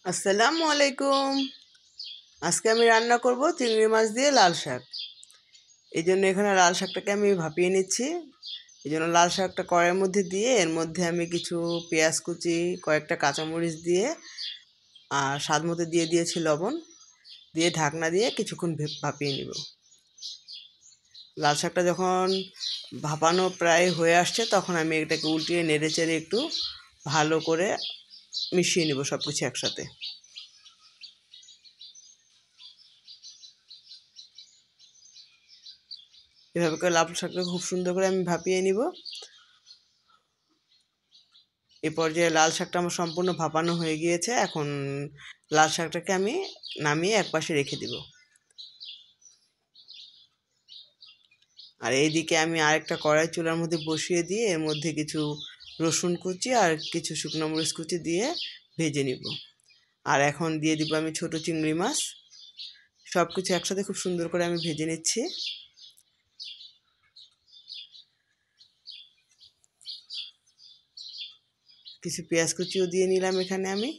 আসসালামু আলাইকুম। আজকে আমি রান্না করব চিংড়ি মাছ দিয়ে লাল শাক। এই জন্য এখানে লাল শাকটাকে আমি ভাপিয়ে নিচ্ছি। এই জন্য লাল শাকটা কড়াইয়ের মধ্যে দিয়ে এর মধ্যে আমি কিছু পেঁয়াজ কুচি, কয়েকটা কাঁচামরিচ দিয়ে আর স্বাদ মতো দিয়ে দিয়েছি লবণ, দিয়ে ঢাকনা দিয়ে কিছুক্ষণ ভাপিয়ে নিব। লাল শাকটা যখন ভাপানো প্রায় হয়ে আসছে তখন আমি এটাকে উল্টিয়ে নেড়ে চেড়ে একটু ভালো করে মিশিয়ে নেব সব কিছু একসাথে। এভাবে করে লাল শাকটা খুব সুন্দর করে আমি ভাপিয়ে নিব। এই পর্যায়ে লাল শাকটা আমার সম্পূর্ণ ভাপানো হয়ে গিয়েছে। এখন লাল শাকটাকে আমি নামিয়ে একপাশে রেখে দিব। আর এইদিকে আমি আরেকটা কড়াই চুলার মধ্যে বসিয়ে দিয়ে এর মধ্যে কিছু রসুন কুচি আর কিছু শুকনো মরিচ কুচি দিয়ে ভেজে নিব। আর এখন দিয়ে দিব আমি ছোট চিংড়ি মাছ। সব কিছু একসাথে খুব সুন্দর করে আমি ভেজে নিচ্ছি। কিছু পেঁয়াজ কুচিও দিয়ে নিলাম এখানে আমি,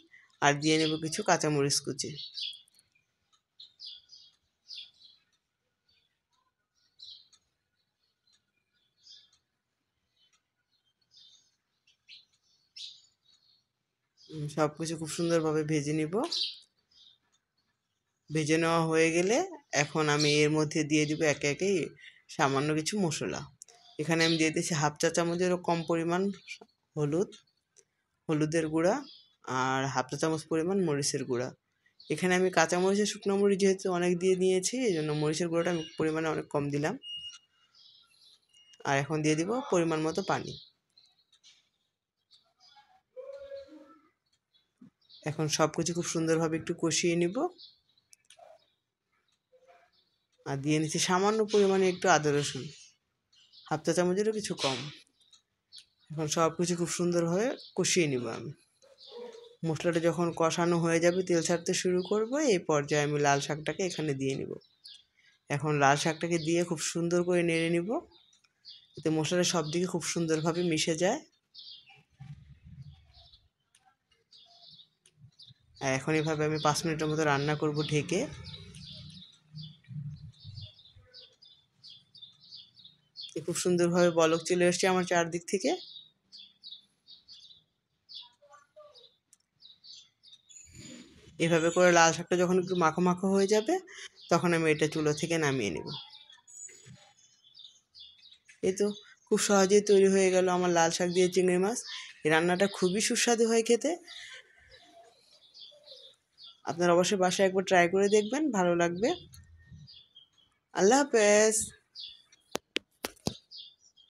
আর দিয়ে নেব কিছু কাঁচামরিচ কুচি। সব কিছু খুব সুন্দরভাবে ভেজে নিব। ভেজে নেওয়া হয়ে গেলে এখন আমি এর মধ্যে দিয়ে দিব একে একে সামান্য কিছু মশলা। এখানে আমি দিয়ে দিচ্ছি হাফ চা চামচেরও কম পরিমাণ হলুদের গুঁড়া, আর হাফ চা চামচ পরিমাণ মরিচের গুঁড়া। এখানে আমি কাঁচা মরিচের শুকনো মরিচ যেহেতু অনেক দিয়ে নিয়েছি, এই জন্য মরিচের গুঁড়োটা আমি পরিমাণে অনেক কম দিলাম। আর এখন দিয়ে দিব পরিমাণ মতো পানি। এখন সব কিছু খুব সুন্দরভাবে একটু কষিয়ে নিব। আর দিয়ে নিচ্ছি সামান্য পরিমাণে একটু আদা রসুন, হাফ চা চামচেরও কিছু কম। এখন সব কিছু খুব সুন্দরভাবে কষিয়ে নিব আমি। মশলাটা যখন কষানো হয়ে যাবে, তেল ছাড়তে শুরু করব, এই পর্যায়ে আমি লাল শাকটাকে এখানে দিয়ে নিব। এখন লাল শাকটাকে দিয়ে খুব সুন্দর করে নেড়ে নিব, এতে মশলাটা সব দিকে খুব সুন্দরভাবে মিশে যায়। আর এখন এভাবে আমি 5 মিনিটের মতো রান্না করব ঢেকে। খুব সুন্দরভাবে বলক চলে এসছে আমার চারদিক থেকে। এভাবে করে লাল শাকটা যখন একটু মাখো মাখো হয়ে যাবে তখন আমি এটা চুলো থেকে নামিয়ে নেব। এই তো খুব সহজেই তৈরি হয়ে গেল আমার লাল শাক দিয়ে চিংড়ি মাছ। এই রান্নাটা খুবই সুস্বাদু হয় খেতে। আপনারা অবশ্যই বাসায় একবার ট্রাই করে দেখবেন, ভালো লাগবে। আল্লাহ হাফেজ।